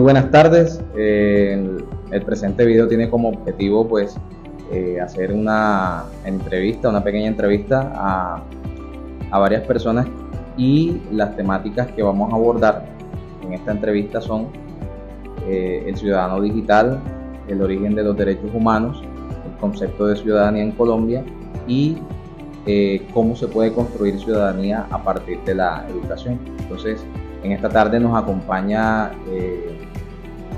buenas tardes. El presente video tiene como objetivo pues hacer una pequeña entrevista a varias personas, y las temáticas que vamos a abordar en esta entrevista son el ciudadano digital, el origen de los derechos humanos, el concepto de ciudadanía en Colombia y cómo se puede construir ciudadanía a partir de la educación. Entonces, en esta tarde nos acompaña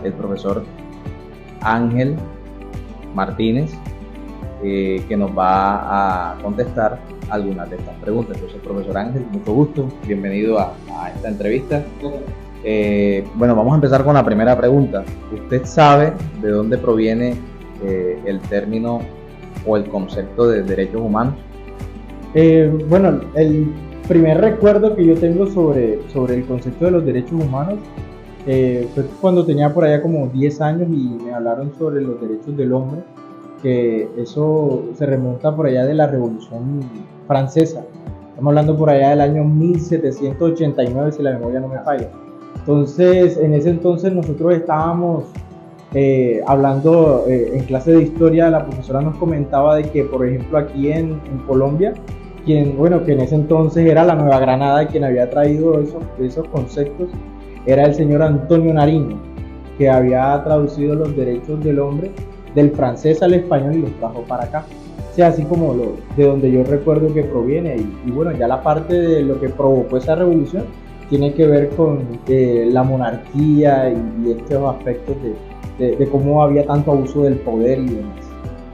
el profesor Ángel Martínez, que nos va a contestar algunas de estas preguntas. Entonces, profesor Ángel, mucho gusto, bienvenido a esta entrevista. Bueno, vamos a empezar con la primera pregunta. ¿Usted sabe de dónde proviene el término o el concepto de derechos humanos? Bueno, el primer recuerdo que yo tengo sobre el concepto de los derechos humanos fue cuando tenía por allá como 10 años y me hablaron sobre los derechos del hombre, que eso se remonta por allá de la Revolución Francesa. Estamos hablando por allá del año 1789, si la memoria no me falla. Entonces, en ese entonces nosotros estábamos hablando en clase de historia. La profesora nos comentaba de que, por ejemplo, aquí en Colombia, que en ese entonces era la Nueva Granada, quien había traído esos conceptos, era el señor Antonio Nariño, que había traducido los derechos del hombre del francés al español y los trajo para acá. O sea, así como de donde yo recuerdo que proviene. Y bueno, ya la parte de lo que provocó esa revolución tiene que ver con la monarquía y estos aspectos de cómo había tanto abuso del poder y demás.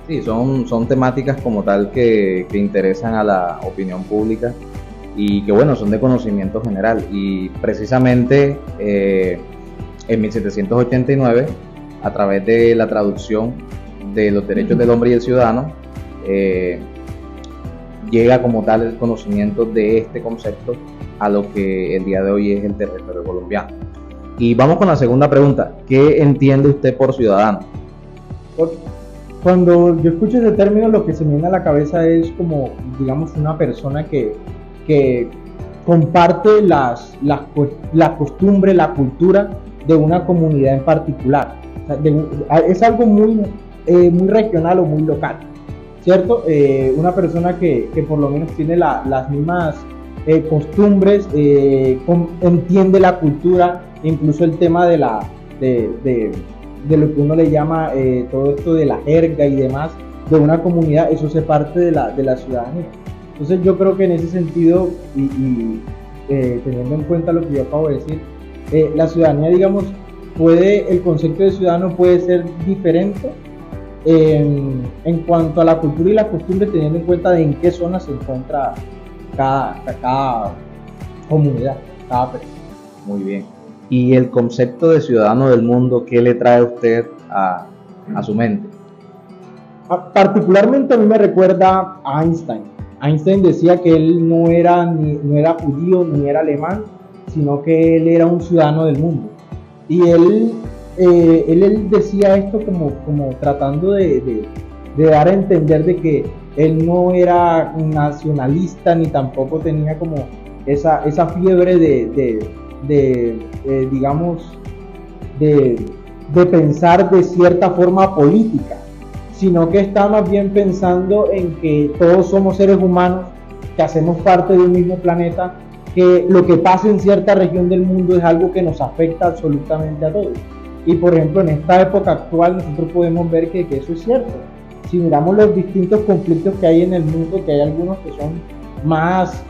Sí, son temáticas como tal que interesan a la opinión pública y que bueno, son de conocimiento general. Y precisamente en 1789, a través de la traducción de los derechos del hombre y el ciudadano, llega como tal el conocimiento de este concepto a lo que el día de hoy es el territorio colombiano. Y vamos con la segunda pregunta. ¿Qué entiende usted por ciudadano? Cuando yo escucho ese término, lo que se me viene a la cabeza es como, digamos, una persona que comparte la costumbre, la cultura de una comunidad en particular. O sea, es algo muy regional o muy local, ¿cierto? Una persona que por lo menos tiene las mismas costumbres, entiende la cultura, incluso el tema de lo que uno le llama todo esto de la jerga y demás de una comunidad. Eso se parte de la ciudadanía. Entonces yo creo que en ese sentido y teniendo en cuenta lo que yo acabo de decir, la ciudadanía, digamos, el concepto de ciudadano puede ser diferente en cuanto a la cultura y la costumbre, teniendo en cuenta de en qué zona se encuentra cada comunidad, cada persona. Muy bien. ¿Y el concepto de ciudadano del mundo, qué le trae a usted a su mente? Particularmente a mí me recuerda a Einstein. Einstein decía que él no era judío ni era alemán, sino que él era un ciudadano del mundo. Y él decía esto como tratando de dar a entender de que él no era nacionalista ni tampoco tenía como esa fiebre digamos, de pensar de cierta forma política, sino que está más bien pensando en que todos somos seres humanos, que hacemos parte de un mismo planeta, que lo que pasa en cierta región del mundo es algo que nos afecta absolutamente a todos. Y por ejemplo, en esta época actual nosotros podemos ver que eso es cierto. Si miramos los distintos conflictos que hay en el mundo, que hay algunos que son más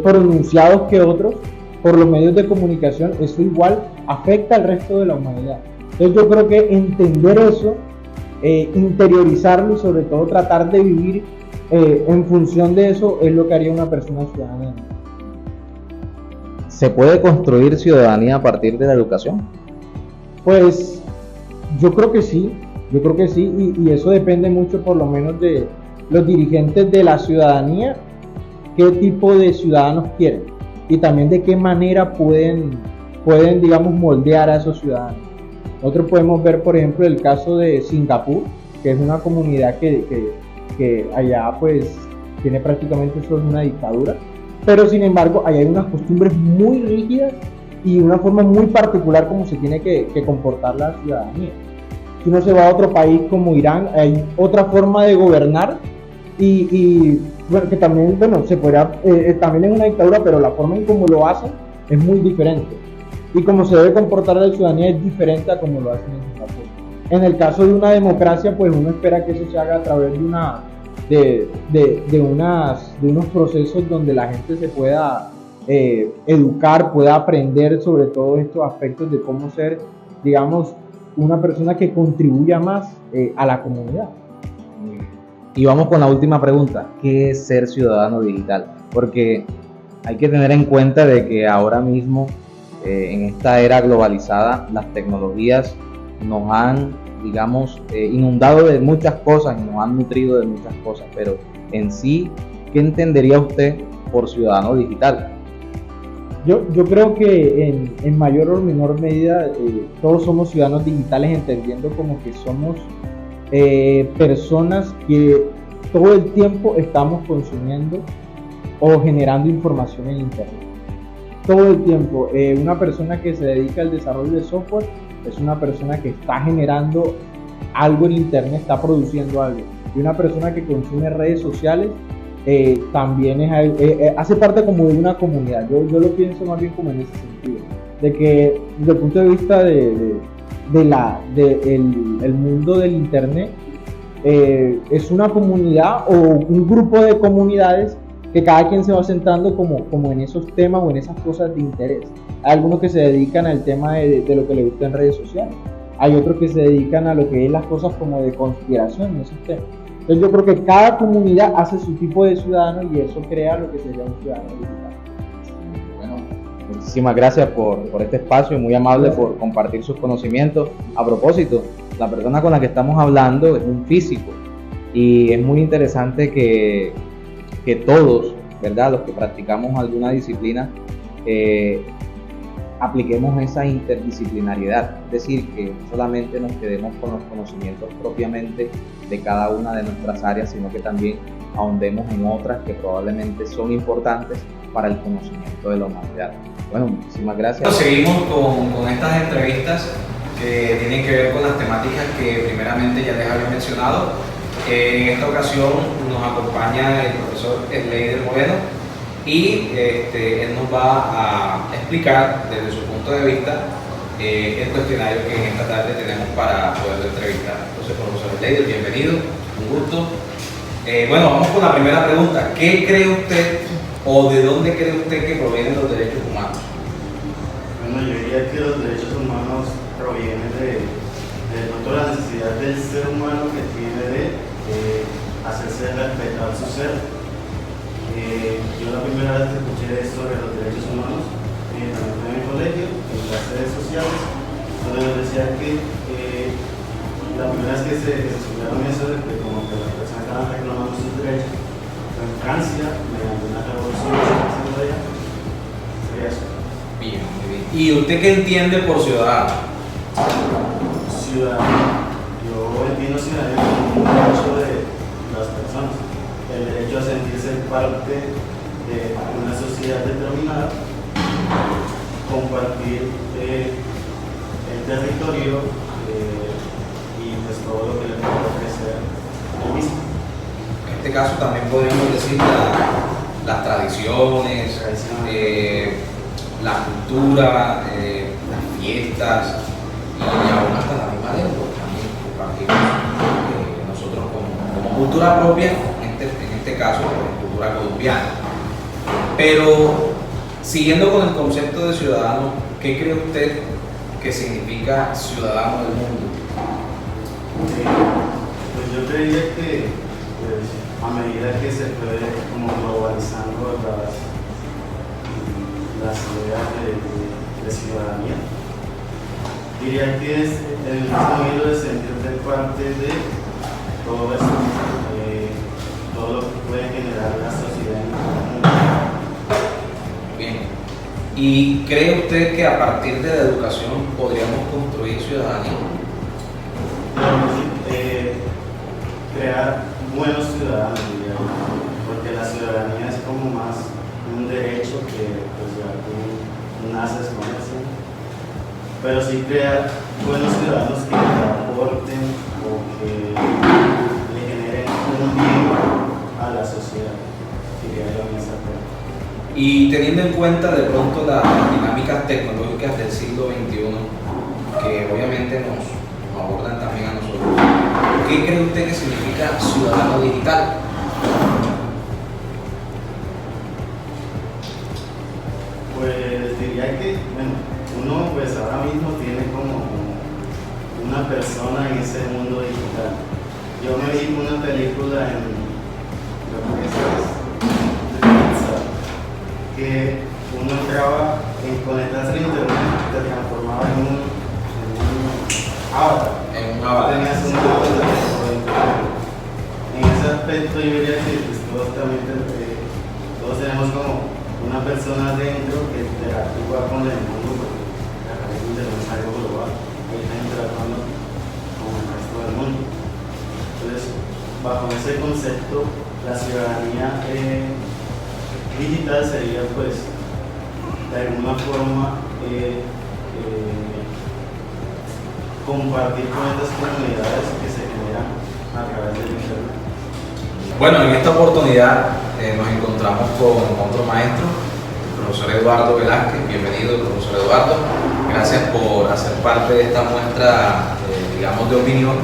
pronunciados que otros por los medios de comunicación, eso igual afecta al resto de la humanidad. Entonces yo creo que entender eso, interiorizarlo y sobre todo tratar de vivir en función de eso es lo que haría una persona ciudadana. ¿Se puede construir ciudadanía a partir de la educación? Pues yo creo que sí, y eso depende mucho por lo menos de los dirigentes de la ciudadanía, qué tipo de ciudadanos quieren y también de qué manera pueden digamos, moldear a esos ciudadanos. Nosotros podemos ver, por ejemplo, el caso de Singapur, que es una comunidad que allá pues tiene prácticamente eso, es una dictadura, pero sin embargo allá hay unas costumbres muy rígidas y una forma muy particular como se tiene que comportar la ciudadanía. Si uno se va a otro país como Irán, hay otra forma de gobernar y bueno, que también, bueno, se podrá, también es una dictadura, pero la forma en cómo lo hacen es muy diferente. Y como se debe comportar la ciudadanía es diferente a como lo hacen en Singapur. En el caso de una democracia, pues uno espera que eso se haga a través de unos procesos donde la gente se pueda educar, pueda aprender sobre todos estos aspectos de cómo ser, digamos, una persona que contribuya más a la comunidad. Y vamos con la última pregunta, ¿qué es ser ciudadano digital? Porque hay que tener en cuenta de que ahora mismo, en esta era globalizada, las tecnologías nos han, digamos, inundado de muchas cosas y nos han nutrido de muchas cosas, pero en sí, ¿qué entendería usted por ciudadano digital? Yo creo que en mayor o menor medida todos somos ciudadanos digitales, entendiendo como que somos personas que todo el tiempo estamos consumiendo o generando información en internet. Todo el tiempo. Una persona que se dedica al desarrollo de software es una persona que está generando algo en internet, está produciendo algo. Y una persona que consume redes sociales también hace parte como de una comunidad. Yo lo pienso más bien como en ese sentido, de que desde el punto de vista el mundo del internet es una comunidad o un grupo de comunidades que cada quien se va centrando como en esos temas o en esas cosas de interés. Hay algunos que se dedican al tema de lo que les gusta en redes sociales, hay otros que se dedican a lo que es las cosas como de conspiración en esos temas. Entonces yo creo que cada comunidad hace su tipo de ciudadano y eso crea lo que sería un ciudadano digital. Bueno, muchísimas gracias por este espacio, muy amable por compartir sus conocimientos. A propósito, la persona con la que estamos hablando es un físico y es muy interesante que todos, ¿verdad?, los que practicamos alguna disciplina, apliquemos esa interdisciplinariedad, es decir, que no solamente nos quedemos con los conocimientos propiamente de cada una de nuestras áreas, sino que también ahondemos en otras que probablemente son importantes para el conocimiento de la humanidad. Bueno, muchísimas gracias. Seguimos con estas entrevistas que tienen que ver con las temáticas que primeramente ya les había mencionado. En esta ocasión nos acompaña el profesor Sleider Moreno y él nos va a explicar desde su punto de vista el cuestionario que en esta tarde tenemos para poder entrevistar. Entonces, profesor Sleider, bienvenido, un gusto. Bueno, vamos con la primera pregunta. ¿Qué cree usted o de dónde cree usted que provienen los derechos humanos? Bueno, yo diría que los derechos humanos provienen de toda la necesidad del ser humano que tiene de hacerse respetar su ser. Yo la primera vez que escuché sobre los derechos humanos, también fue en el colegio, en las redes sociales, donde nos decía que la primera vez que se estudiaron eso, de que como que las personas estaban reclamando sus derechos, fue en Francia, mediante una revolución que se hizo allá. Sería eso. Bien, muy bien. ¿Y usted qué entiende por ciudadano? Ciudadano. Yo entiendo ciudadanía como un derecho de las personas, el derecho a sentirse parte de una sociedad determinada, compartir el territorio y pues todo lo que le puede ofrecer el mismo. En este caso también podríamos decir las tradiciones, la cultura, las fiestas y aún hasta la misma lengua también compartimos nosotros como cultura propia, en este caso cultura colombiana. Pero siguiendo con el concepto de ciudadano, ¿qué cree usted que significa ciudadano del mundo? Pues yo creía que pues, a medida que se fue como globalizando las ideas de ciudadanía, diría que es el mismo hilo de sentirte parte de todo esto, todo lo que puede generar la sociedad en el mundo. Bien. ¿Y cree usted que a partir de la educación podríamos construir ciudadanía? Crear buenos ciudadanos, digamos, porque la ciudadanía es como más un derecho que pues, ya tú naces con eso, pero sí crear buenos ciudadanos que te aporten o que le generen un bien a la sociedad, diría yo en esa parte. Y teniendo en cuenta de pronto las dinámicas tecnológicas del siglo XXI, que obviamente nos abordan también a nosotros, ¿qué cree usted que significa ciudadano digital? Pues diría que, bueno, uno pues ahora mismo tiene como una persona en ese mundo digital. Yo me vi una película en lo que que uno entraba en conectarse a internet, te transformaba en un avatar. En un avatar. Tenías un avatar dentro de internet. En ese aspecto yo diría que pues, todos tenemos como una persona dentro que interactúa con el mundo, porque la red internet es algo global, ahí está interactuando con el resto del mundo. Entonces, bajo ese concepto, la ciudadanía digital sería pues de alguna forma compartir con estas comunidades que se generan a través del internet. Bueno, en esta oportunidad nos encontramos con otro maestro, el profesor Eduardo Velázquez. Bienvenido, profesor Eduardo. Gracias por hacer parte de esta muestra, digamos, de opinión.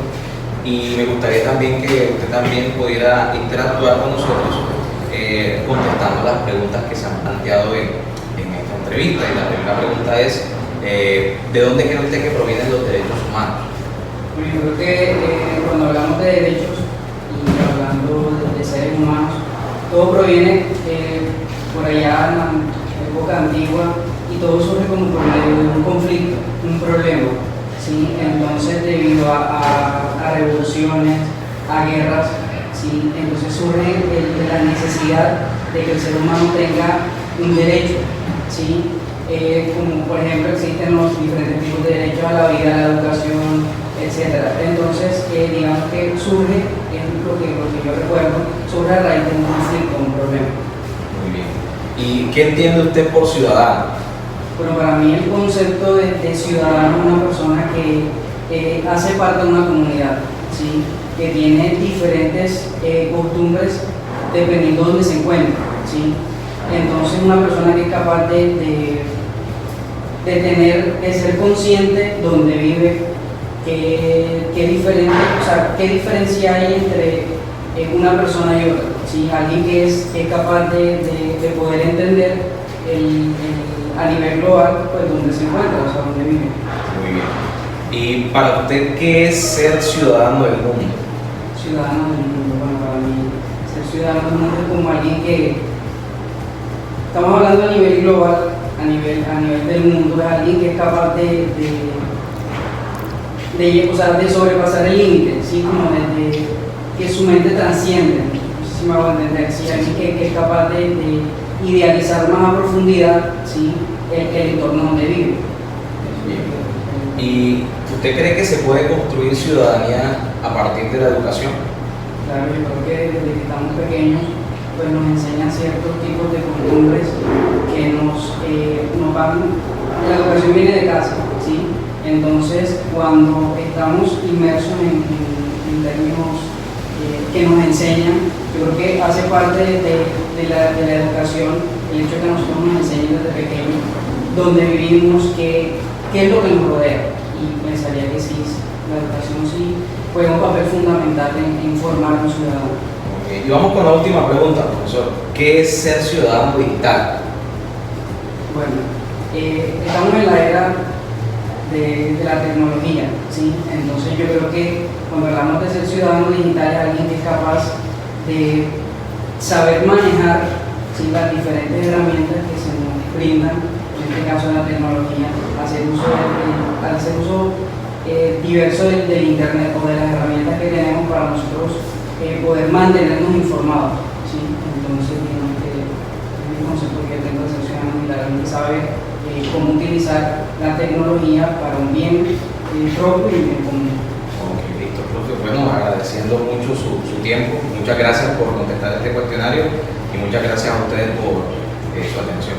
Y me gustaría también que usted también pudiera interactuar con nosotros contestando las preguntas que se han planteado en esta entrevista. Y la primera pregunta es, ¿de dónde cree usted que provienen los derechos humanos? Bueno, yo creo que cuando hablamos de derechos y hablando de seres humanos, todo proviene por allá en la época antigua y todo surge como por medio de un conflicto, un problema. ¿Sí? Entonces, debido a revoluciones, a guerras, ¿sí? Entonces surge la necesidad de que el ser humano tenga un derecho, ¿sí? Como por ejemplo existen los diferentes tipos de derechos a la vida, a la educación, etc. Entonces, digamos que surge, es lo que yo recuerdo, surge a raíz de un conflicto, un problema. Muy bien. ¿Y qué entiende usted por ciudadano? Bueno, para mí el concepto de ciudadano es una persona que hace parte de una comunidad, ¿sí? Que tiene diferentes costumbres dependiendo de dónde se encuentre, ¿sí? Entonces una persona que es capaz de ser consciente de dónde vive, qué diferencia hay entre una persona y otra, ¿sí? Alguien que es capaz de poder entender a nivel global, pues donde se encuentra, o sea, donde vive. Muy bien. ¿Y para usted qué es ser ciudadano del mundo? Ciudadano del mundo, bueno, para mí ser ciudadano del mundo es como alguien que, estamos hablando a nivel global, a nivel del mundo, es alguien que es capaz de sobrepasar el límite, ¿sí? Como de que su mente trasciende, no sé si me hago entender, ¿sí? Alguien que es capaz de idealizar más a profundidad, ¿sí? el entorno donde vive. Bien. ¿Y usted cree que se puede construir ciudadanía a partir de la educación? Claro, yo creo que desde que estamos pequeños pues nos enseñan ciertos tipos de costumbres que nos van, la educación viene de casa, ¿sí? Entonces cuando estamos inmersos en términos que nos enseñan, yo creo que hace parte de la educación el hecho de que nosotros nos enseñen desde pequeños dónde vivimos, qué es lo que nos rodea, y pensaría que sí, la educación sí juega un papel fundamental en formar un ciudadano. Okay. Y vamos con la última pregunta, profesor. ¿Qué es ser ciudadano digital? Bueno, estamos en la era de la tecnología, ¿sí? Entonces yo creo que cuando hablamos de ser ciudadano digital es alguien que es capaz de saber manejar, ¿sí? Las diferentes herramientas que se nos brindan, en este caso de la tecnología, hacer uso diverso del internet o de las herramientas que tenemos para nosotros poder mantenernos informados, ¿sí? Entonces digamos que es un concepto que tengo de ser ciudadano digital, alguien que sabe cómo utilizar la tecnología para un bien propio y un bien común. Ok, listo, profe. Bueno, agradeciendo mucho su tiempo. Muchas gracias por contestar este cuestionario y muchas gracias a ustedes por su atención.